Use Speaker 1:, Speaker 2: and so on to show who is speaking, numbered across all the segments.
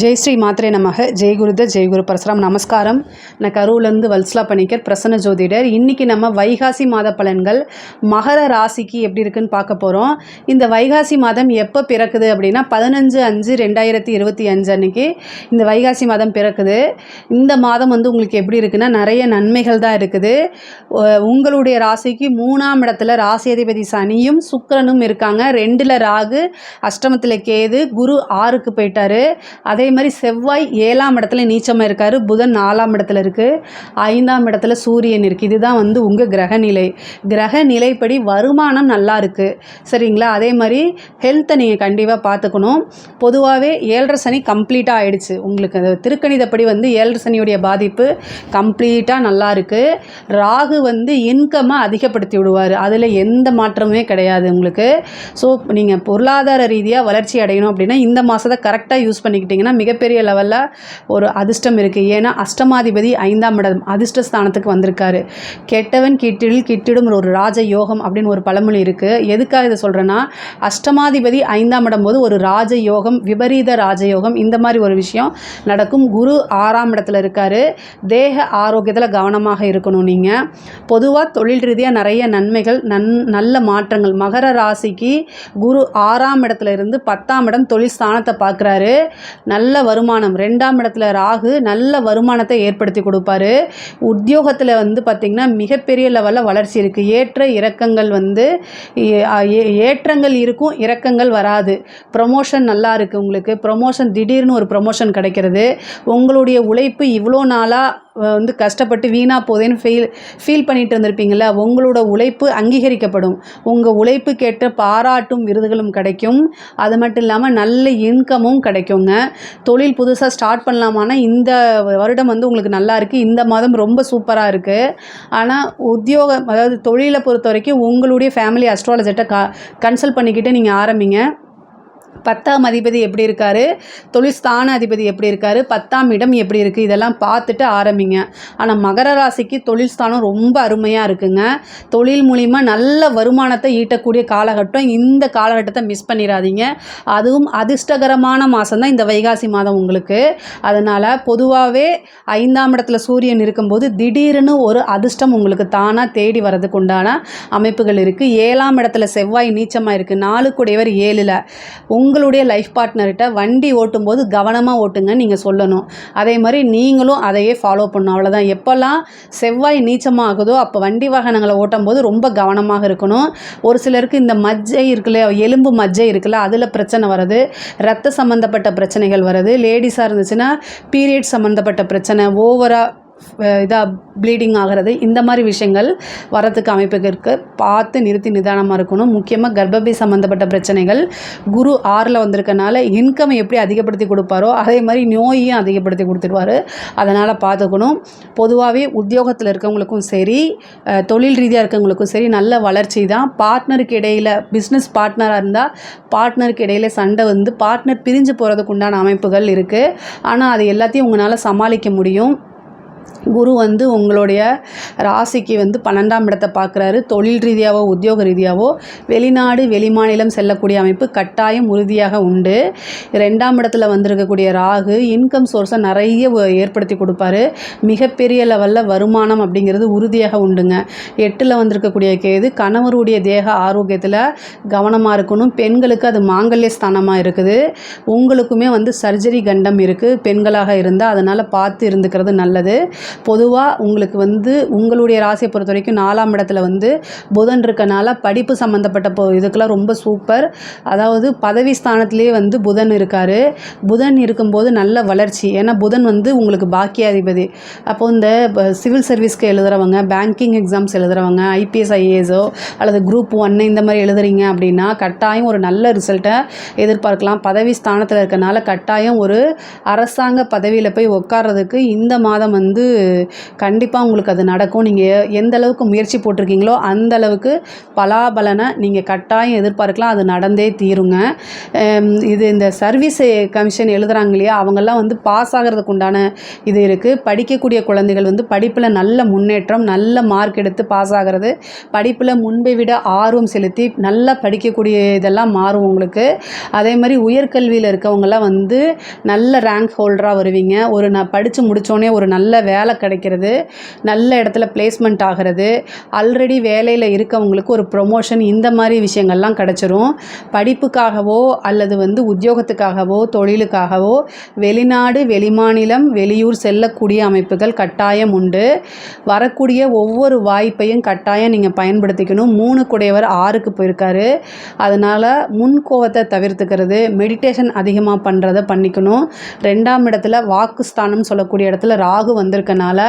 Speaker 1: ஜெய் ஸ்ரீ மாத்ரே நமக. ஜெய் குருத ஜெய் குரு பரசுராம். நமஸ்காரம். நான் கரூர்லேருந்து வல்சலா பணிக்கர், பிரசன்ன ஜோதிடர். இன்றைக்கி நம்ம வைகாசி மாத பலன்கள் மகர ராசிக்கு எப்படி இருக்குன்னு பார்க்க போகிறோம். இந்த வைகாசி மாதம் எப்போ பிறக்குது அப்படின்னா 15/5/2025 அன்றைக்கி இந்த வைகாசி மாதம் பிறக்குது. இந்த மாதம் உங்களுக்கு எப்படி இருக்குன்னா நிறைய நன்மைகள் தான் இருக்குது. உங்களுடைய ராசிக்கு 3ஆம் இடத்துல ராசி அதிபதி சனியும் சுக்கிரனும் இருக்காங்க. 2ல் ராகு, அஷ்டமத்தில் கேது, குரு 6க்கு போயிட்டாரு. அதே மாதிரி செவ்வாய் 7ஆம் இடத்துல நீச்சமாக இருக்கார். புதன் 4ஆம் இடத்துல இருக்குது. 5ஆம் இடத்துல சூரியன் இருக்குது. இதுதான் உங்கள் கிரகநிலை. கிரக நிலைப்படி வருமானம் நல்லா இருக்குது, சரிங்களா? அதே மாதிரி ஹெல்த்தை நீங்கள் கண்டிப்பாக பார்த்துக்கணும். பொதுவாகவே 7.5 சனி கம்ப்ளீட்டாக ஆகிடுச்சு உங்களுக்கு. அது திருக்கணிதப்படி 7.5 சனியுடைய பாதிப்பு கம்ப்ளீட்டாக நல்லா இருக்குது. ராகு இன்கம்மை அதிகப்படுத்தி விடுவார், அதில் எந்த மாற்றமுமே கிடையாது உங்களுக்கு. ஸோ நீங்கள் பொருளாதார ரீதியாக வளர்ச்சி அடையணும் அப்படின்னா இந்த மாதத்தை கரெக்டாக யூஸ் பண்ணிக்கிட்டிங்கன்னா மிகப்பெரிய லெவலில் ஒரு அதிர்ஷ்டம் இருக்குது. ஏன்னா அஷ்டமாதிபதி 5ஆம் இடம் அதிர்ஷ்டஸ்தானத்துக்கு வந்திருக்காரு. கெட்டவன் கிட்டிடும் ஒரு ராஜ யோகம் அப்படின்னு ஒரு பழமொழி இருக்குது. எதுக்காக இதை சொல்கிறேன்னா, அஷ்டமாதிபதி 5ஆம் இடம் போது ஒரு ராஜ யோகம், விபரீத ராஜயோகம், இந்த மாதிரி ஒரு விஷயம் நடக்கும். குரு 6ஆம் இடத்துல இருக்கார். தேக ஆரோக்கியத்தில் கவனமாக இருக்கணும். நீங்கள் பொதுவாக தொழில் ரீதியாக நிறைய நன்மைகள், நல்ல மாற்றங்கள். மகர ராசிக்கு குரு 6ஆம் இடத்துல இருந்து 10ஆம் இடம் தொழில் ஸ்தானத்தை பார்க்குறாரு. நல்ல வருமானம். 2ஆம் இடத்துல ராகு நல்ல வருமானத்தை ஏற்படுத்தி கொடுப்பாரு. உத்தியோகத்தில் பார்த்திங்கன்னா மிகப்பெரிய லெவலில் வளர்ச்சி இருக்குது. ஏற்ற இறக்கங்கள் ஏற்றங்கள் இருக்கும், இறக்கங்கள் வராது. ப்ரமோஷன் நல்லா இருக்குது உங்களுக்கு. ப்ரமோஷன் திடீர்னு ஒரு ப்ரமோஷன் கிடைக்கிறது. உங்களுடைய உழைப்பு இவ்வளோ நாளாக கஷ்டப்பட்டு வீணாக போதேன்னு ஃபீல் பண்ணிட்டு இருந்திருப்பீங்களா, உங்களோட உழைப்பு அங்கீகரிக்கப்படும். உங்கள் உழைப்புக்கேற்ற பாராட்டும் விருதுகளும் கிடைக்கும். அது மட்டும் இல்லாமல் நல்ல இன்கமும் கிடைக்குங்க. தொழில் புதுசாக ஸ்டார்ட் பண்ணலாமான்னா இந்த வருடம் உங்களுக்கு நல்லா இருக்குது. இந்த மாதம் ரொம்ப சூப்பராக இருக்குது. ஆனால் உத்தியோகம், அதாவது தொழிலை பொறுத்த வரைக்கும் உங்களுடைய ஃபேமிலி அஸ்ட்ராலஜர்கிட்ட கன்சல்ட் பண்ணிக்கிட்டு நீங்கள் ஆரம்பிங்க. 10ஆம் அதிபதி எப்படி இருக்கார், தொழில் ஸ்தான அதிபதி எப்படி இருக்கார், 10ஆம் இடம் எப்படி இருக்குது, இதெல்லாம் பார்த்துட்டு ஆரம்பிங்க. ஆனால் மகர ராசிக்கு தொழில் ஸ்தானம் ரொம்ப அருமையாக இருக்குங்க. தொழில் மூலிமா நல்ல வருமானத்தை ஈட்டக்கூடிய காலகட்டம். இந்த காலகட்டத்தை மிஸ் பண்ணிடாதீங்க. அதுவும் அதிர்ஷ்டகரமான மாதம் தான் இந்த வைகாசி மாதம் உங்களுக்கு. அதனால் பொதுவாகவே 5ஆம் இடத்துல சூரியன் இருக்கும்போது திடீர்னு ஒரு அதிர்ஷ்டம் உங்களுக்கு தானாக தேடி வரதுக்கு உண்டான அமைப்புகள் இருக்குது. 7ஆம் இடத்துல செவ்வாய் நீச்சமாக இருக்குது. 4 கூடையவர் 7ல். உங்களுடைய லைஃப் பார்ட்னர்கிட்ட வண்டி ஓட்டும்போது கவனமாக ஓட்டுங்க நீங்கள் சொல்லணும். அதே மாதிரி நீங்களும் அதையே ஃபாலோ பண்ணணும். அவ்வளோதான். எப்போல்லாம் செவ்வாய் நீச்சமாகுதோ அப்போ வண்டி வாகனங்களை ஓட்டும் போது ரொம்ப கவனமாக இருக்கணும். ஒரு சிலருக்கு இந்த மஜ்ஜை இருக்குல்ல, எலும்பு மஜ்ஜை இருக்குல்ல, அதில் பிரச்சனை வருது. ரத்த சம்மந்தப்பட்ட பிரச்சனைகள் வருது. லேடிஸாக இருந்துச்சுன்னா பீரியட் சம்மந்தப்பட்ட பிரச்சனை, ஓவராக இதாக ப்ளீடிங் ஆகிறது, இந்த மாதிரி விஷயங்கள் வரத்துக்கு அமைப்புக்கு இருக்குது. பார்த்து நிறுத்தி நிதானமாக இருக்கணும். முக்கியமாக கர்ப்பப்பை சம்மந்தப்பட்ட பிரச்சனைகள். குரு 6ல் வந்திருக்கனால இன்கம் எப்படி அதிகப்படுத்தி கொடுப்பாரோ அதே மாதிரி நோயையும் அதிகப்படுத்தி கொடுத்துருவார். அதனால் பார்த்துக்கணும். பொதுவாகவே உத்தியோகத்தில் இருக்கவங்களுக்கும் சரி, தொழில் ரீதியாக இருக்கவங்களுக்கும் சரி நல்ல வளர்ச்சி தான். பார்ட்னருக்கு இடையில், பிஸ்னஸ் பார்ட்னராக இருந்தால் பார்ட்னருக்கு இடையில் சண்டை பார்ட்னர் பிரிஞ்சு போகிறதுக்கு உண்டான அமைப்புகள் இருக்குது. ஆனால் அது எல்லாத்தையும் உங்களால் சமாளிக்க முடியும். குரு உங்களுடைய ராசிக்கு 12ஆம் இடத்தை பார்க்குறாரு. தொழில் ரீதியாகவோ உத்தியோக ரீதியாகவோ வெளிநாடு வெளிமாநிலம் செல்லக்கூடிய அமைப்பு கட்டாயம் உறுதியாக உண்டு. 2ஆம் இடத்துல வந்திருக்கக்கூடிய ராகு இன்கம் சோர்ஸை நிறைய ஏற்படுத்தி கொடுப்பாரு. மிகப்பெரிய லெவலில் வருமானம் அப்படிங்கிறது உறுதியாக உண்டுங்க. 8ல் வந்திருக்கக்கூடிய கேது கணவருடைய தேக ஆரோக்கியத்தில் கவனமாக இருக்கணும். பெண்களுக்கு அது மாங்கல்ய ஸ்தானமாக இருக்குது. உங்களுக்குமே சர்ஜரி கண்டம் இருக்குது பெண்களாக இருந்தால். அதனால் பார்த்து இருந்துக்கிறது நல்லது. பொதுவாக உங்களுக்கு உங்களுடைய ராசியை பொறுத்த வரைக்கும் 4ஆம் இடத்துல புதன் இருக்கனால படிப்பு சம்மந்தப்பட்ட இதுக்கெல்லாம் ரொம்ப சூப்பர். அதாவது பதவி ஸ்தானத்திலே புதன் இருக்கார். புதன் இருக்கும்போது நல்ல வளர்ச்சி. ஏன்னா புதன் உங்களுக்கு பாக்கியாதிபதி. அப்போது இந்த சிவில் சர்வீஸ்க்கு எழுதுகிறவங்க, பேங்கிங் எக்ஸாம்ஸ் எழுதுகிறவங்க, ஐபிஎஸ் ஐஏஎஸோ அல்லது குரூப் 1 இந்த மாதிரி எழுதுறீங்க அப்படின்னா கட்டாயம் ஒரு நல்ல ரிசல்ட்டை எதிர்பார்க்கலாம். பதவி ஸ்தானத்தில் இருக்கனால கட்டாயம் ஒரு அரசாங்க பதவியில் போய் உட்கார்றதுக்கு இந்த மாதம் கண்டிப்பாக உங்களுக்கு அது நடக்கும். நீங்கள் எந்த அளவுக்கு முயற்சி போட்டிருக்கீங்களோ அந்த அளவுக்கு பலாபலனை நீங்கள் கட்டாயம் எதிர்பார்க்கலாம். அது நடந்தே தீருங்க. இது இந்த சர்வீஸ் கமிஷன் எழுதுகிறாங்க இல்லையா, அவங்கெல்லாம் வந்து பாஸ் ஆகிறதுக்கு உண்டான இது இருக்குது. படிக்கக்கூடிய குழந்தைகள் வந்து படிப்பில் நல்ல முன்னேற்றம், நல்ல மார்க் எடுத்து பாஸ் ஆகிறது, படிப்பில் முன்பை விட ஆர்வம் செலுத்தி நல்லா படிக்கக்கூடிய இதெல்லாம் மாறும் உங்களுக்கு. அதே மாதிரி உயர்கல்வியில் இருக்கவங்கெல்லாம் வந்து நல்ல ரேங்க் ஹோல்டராக வருவீங்க. படித்து முடித்தோடனே ஒரு நல்ல வேலை கிடைக்கிறது, நல்ல இடத்துல பிளேஸ்மெண்ட் ஆகிறது, ஆல்ரெடி வேலையில் இருக்கவங்களுக்கு ஒரு ப்ரொமோஷன், இந்த மாதிரி விஷயங்கள்லாம் கிடச்சிரும். படிப்புக்காகவோ அல்லது வந்து உத்தியோகத்துக்காகவோ தொழிலுக்காகவோ வெளிநாடு, வெளிமாநிலம், வெளியூர் செல்லக்கூடிய அமைப்புகள் கட்டாயம் உண்டு. வரக்கூடிய ஒவ்வொரு வாய்ப்பையும் கட்டாயம் நீங்கள் பயன்படுத்திக்கணும். 3 குடையவர் 6க்கு போயிருக்காரு. அதனால் முன்கோவத்தை தவிர்த்துக்கிறது, மெடிடேஷன் அதிகமாக பண்ணுறதை பண்ணிக்கணும். 2ஆம் இடத்துல வாக்குஸ்தானம் சொல்லக்கூடிய இடத்துல ராகு வந்திருக்கனால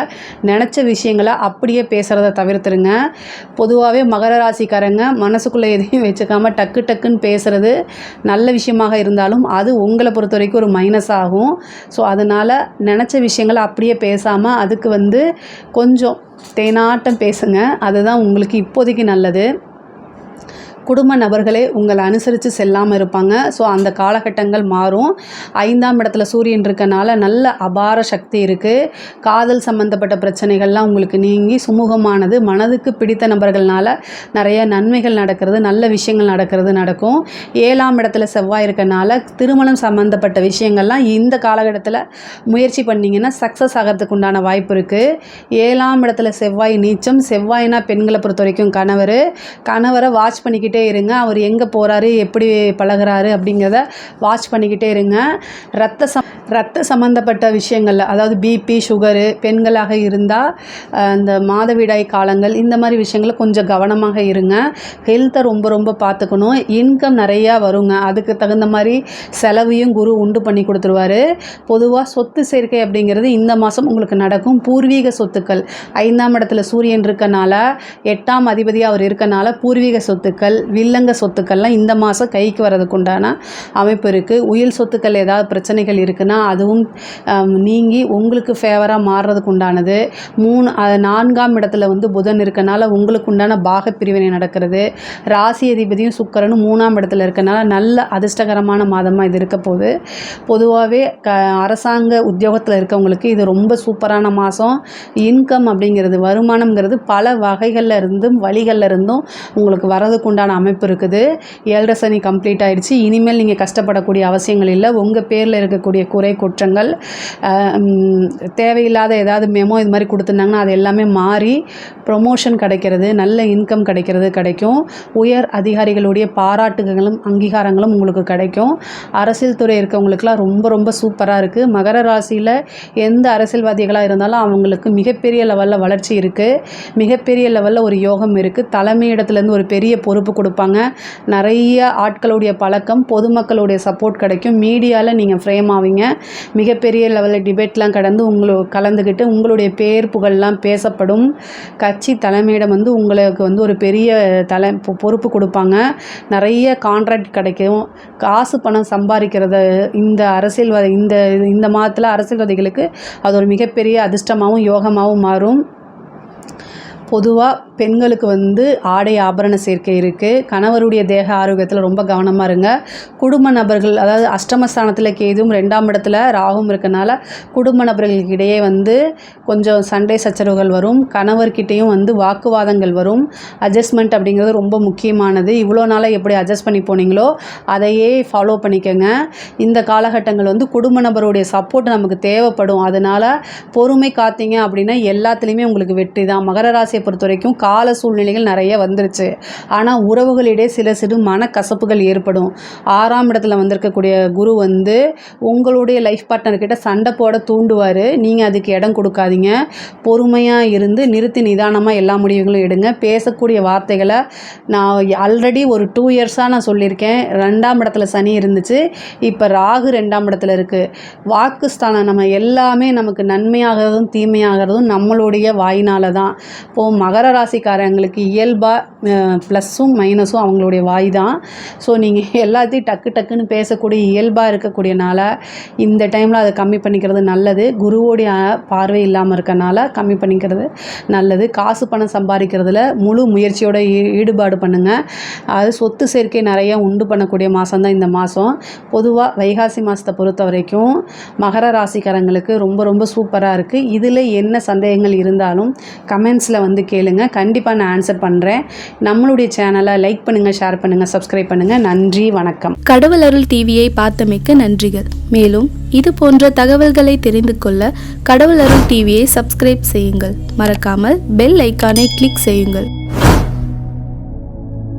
Speaker 1: நினச்ச விஷயங்களை அப்படியே பேசுகிறத தவிர்த்துருங்க. பொதுவாகவே மகர ராசிக்காரங்க மனசுக்குள்ளே எதையும் வச்சுக்காமல் டக்கு டக்குன்னு பேசுகிறது நல்ல விஷயமாக இருந்தாலும் அது உங்களை பொறுத்த வரைக்கும் ஒரு மைனஸ் ஆகும். ஸோ அதனால் நினச்ச விஷயங்களை அப்படியே பேசாமல் அதுக்கு வந்து கொஞ்சம் தேனாட்டம் பேசுங்க. அதுதான் உங்களுக்கு இப்போதைக்கு நல்லது. குடும்ப நபர்களே உங்களை அனுசரித்து செல்லாமல் இருப்பாங்க. ஸோ அந்த காலகட்டங்கள் மாறும். 5ஆம் இடத்துல சூரியன் இருக்கனால நல்ல அபார சக்தி இருக்குது. காதல் சம்மந்தப்பட்ட பிரச்சனைகள்லாம் உங்களுக்கு நீங்கி சுமூகமானது, மனதுக்கு பிடித்த நபர்கள்னால நிறைய நன்மைகள் நடக்கிறது, நல்ல விஷயங்கள் நடக்கும். 7ஆம் இடத்துல செவ்வாய் இருக்கனால திருமணம் சம்மந்தப்பட்ட விஷயங்கள்லாம் இந்த காலகட்டத்தில் முயற்சி பண்ணிங்கன்னா சக்ஸஸ் ஆகிறதுக்கு உண்டான வாய்ப்பு இருக்குது. 7ஆம் இடத்துல செவ்வாய் நீச்சம். செவ்வாய்னா பெண்களை பொறுத்த வரைக்கும் கணவரை வாட்ச் பண்ணிக்கிட்டே இருங்க. அவர் எங்கே போகிறாரு, எப்படி பழகிறாரு அப்படிங்கிறத வாட்ச் பண்ணிக்கிட்டே இருங்க. ரத்த சம்மந்தப்பட்ட விஷயங்களில், அதாவது பிபி, சுகரு, பெண்களாக இருந்தால் இந்த மாதவிடாய் காலங்கள், இந்த மாதிரி விஷயங்களில் கொஞ்சம் கவனமாக இருங்க. ஹெல்த்தை ரொம்ப ரொம்ப பார்த்துக்கணும். இன்கம் நிறையா வருங்க, அதுக்கு தகுந்த மாதிரி செலவையும் குரு உண்டு பண்ணி கொடுத்துருவார். பொதுவாக சொத்து சேர்க்கை அப்படிங்கிறது இந்த மாதம் உங்களுக்கு நடக்கும். பூர்வீக சொத்துக்கள் 5ஆம் இடத்துல சூரியன் இருக்கனால, 8ஆம் அதிபதியாக அவர் இருக்கனால பூர்வீக சொத்துக்கள், வில்லங்க சொத்துக்கள்லாம் இந்த மாதம் கைக்கு வர்றதுக்கு உண்டான அமைப்பு இருக்குது. உயில் சொத்துக்கள் ஏதாவது பிரச்சனைகள் இருக்குன்னா அதுவும் நீங்கி உங்களுக்கு ஃபேவராக மாறுறதுக்கு உண்டானது. 4ஆம் இடத்துல வந்து புதன் இருக்கனால உங்களுக்கு உண்டான பாக பிரிவினை நடக்கிறது. ராசி அதிபதியும் சுக்கிரனும் 3ஆம் இடத்துல இருக்கனால நல்ல அதிர்ஷ்டகரமான மாதமாக இது இருக்க போகுது. பொதுவாகவே அரசாங்க உத்தியோகத்தில் இருக்கவங்களுக்கு இது ரொம்ப சூப்பரான மாதம். இன்கம் அப்படிங்கிறது, வருமானம்ங்கிறது பல வகைகளில் இருந்தும் வழிகளில் இருந்தும் உங்களுக்கு வரதுக்கு உண்டான அமைப்பு இருக்குது. 7.5 சனி கம்ப்ளீட் ஆயிடுச்சு. இனிமேல் நீங்கள் கஷ்டப்படக்கூடிய அவசியங்கள் இல்லை. உங்கள் பேரில் இருக்கக்கூடிய குறை குற்றங்கள், தேவையில்லாத ஏதாவது மெமோ இது மாதிரி கொடுத்துருந்தாங்கன்னா அது எல்லாமே மாறி ப்ரொமோஷன் கிடைக்கிறது, நல்ல இன்கம் கிடைக்கும். உயர் அதிகாரிகளுடைய பாராட்டுகளும் அங்கீகாரங்களும் உங்களுக்கு கிடைக்கும். அரசியல் துறை இருக்கவங்களுக்குலாம் ரொம்ப ரொம்ப சூப்பராக இருக்குது. மகர ராசியில் எந்த அரசியல்வாதிகளாக இருந்தாலும் அவங்களுக்கு மிகப்பெரிய லெவலில் வளர்ச்சி இருக்குது, மிகப்பெரிய லெவலில் ஒரு யோகம் இருக்குது. தலைமை இடத்துலேருந்து ஒரு பெரிய பொறுப்பு கொடுப்பாங்க. நிறைய ஆட்களுடைய பழக்கம், பொதுமக்களுடைய சப்போர்ட் கிடைக்கும். மீடியாவில் நீங்கள் ஃப்ரேம் ஆவீங்க. மிகப்பெரிய லெவலில் டிபேட்லாம் கலந்துக்கிட்டு உங்களுடைய பேர் புகழ்லாம் பேசப்படும். கட்சி தலைமையிடம் வந்து உங்களுக்கு வந்து ஒரு பெரிய பொறுப்பு கொடுப்பாங்க. நிறைய கான்ட்ராக்ட் கிடைக்கும். காசு பணம் சம்பாதிக்கிறது இந்த அரசியல்வாதி இந்த மாதத்தில் அரசியல்வாதிகளுக்கு அது ஒரு மிகப்பெரிய அதிர்ஷ்டமாகவும் யோகமாகவும் மாறும். பொதுவாக பெண்களுக்கு வந்து ஆடை ஆபரண சேர்க்கை இருக்குது. கணவருடைய தேக ஆரோக்கியத்தில் ரொம்ப கவனமாக இருங்க. குடும்ப நபர்கள், அதாவது அஷ்டமஸ்தானத்தில் கேதுவும் 2ஆம் இடத்துல ராகும் இருக்கனால குடும்ப நபர்களுக்கு இடையே வந்து கொஞ்சம் சண்டை சச்சரவுகள் வரும். கணவர்கிட்டையும் வந்து வாக்குவாதங்கள் வரும். அட்ஜஸ்ட்மெண்ட் அப்படிங்கிறது ரொம்ப முக்கியமானது. இவ்வளோ நாளாக எப்படி அட்ஜஸ்ட் பண்ணி போனீங்களோ அதையே ஃபாலோ பண்ணிக்கோங்க. இந்த காலகட்டங்கள் வந்து குடும்ப நபருடைய சப்போர்ட் நமக்கு தேவைப்படும். அதனால் பொறுமை காத்தீங்க அப்படின்னா எல்லாத்துலேயுமே உங்களுக்கு வெற்றி தான். மகர ராசியை பொறுத்த வரைக்கும் கால சூழ்நிலைகள் நிறைய வந்துருச்சு. ஆனால் உறவுகளிடையே சிறு மனக்கசப்புகள் ஏற்படும். 6ஆம் இடத்துல வந்திருக்கக்கூடிய குரு வந்து உங்களுடைய லைஃப் பார்ட்னர்கிட்ட சண்டை போட தூண்டுவார். நீங்கள் அதுக்கு இடம் கொடுக்காதீங்க. பொறுமையாக இருந்து நிறுத்தி நிதானமாக எல்லா முடிவுகளும் எடுங்க. பேசக்கூடிய வார்த்தைகளை நான் ஆல்ரெடி ஒரு 2 இயர்ஸாக நான் சொல்லியிருக்கேன். 2ஆம் இடத்துல சனி இருந்துச்சு, இப்போ ராகு 2ஆம் இடத்துல இருக்குது. வாக்குஸ்தானம், நம்ம எல்லாமே நமக்கு நன்மையாகிறதும் தீமையாகிறதும் நம்மளுடைய வாயினால தான். மகர ராசிக்காரங்களுக்கு இயல்பாக ப்ளஸ்ஸும் மைனஸும் அவங்களுடைய வாய் தான். ஸோ நீங்கள் எல்லாத்தையும் டக்கு டக்குன்னு பேசக்கூடிய இயல்பாக இருக்கக்கூடியனால இந்த டைமில் அதை கம்மி பண்ணிக்கிறது நல்லது. குருவோடைய பார்வை இல்லாமல் இருக்கனால கம்மி பண்ணிக்கிறது நல்லது. காசு பணம் சம்பாதிக்கிறதுல முழு முயற்சியோட ஈடுபாடு பண்ணுங்கள். அது சொத்து சேர்க்கை நிறைய உண்டு பண்ணக்கூடிய மாதம் தான் இந்த மாதம். பொதுவாக வைகாசி மாதத்தை பொறுத்த வரைக்கும் மகர ராசிக்காரங்களுக்கு ரொம்ப ரொம்ப சூப்பராக இருக்குது. இதில் என்ன சந்தேகங்கள் இருந்தாலும் கமெண்ட்ஸில் வந்து கேளுங்க, கண்டிப்பாக நான் ஆன்சர் பண்ணுறேன். நம்மளுடைய சேனலை லைக் பண்ணுங்கள், ஷேர் பண்ணுங்கள், சப்ஸ்கிரைப் பண்ணுங்கள். நன்றி, வணக்கம்.
Speaker 2: கடவுள் அருள் டிவியை பார்த்தமைக்கு நன்றிகள். மேலும் இது போன்ற தகவல்களை தெரிந்து கொள்ள கடவுள் அருள் டிவியை சப்ஸ்கிரைப் செய்யுங்கள். மறக்காமல் பெல் ஐக்கானை கிளிக் செய்யுங்கள்.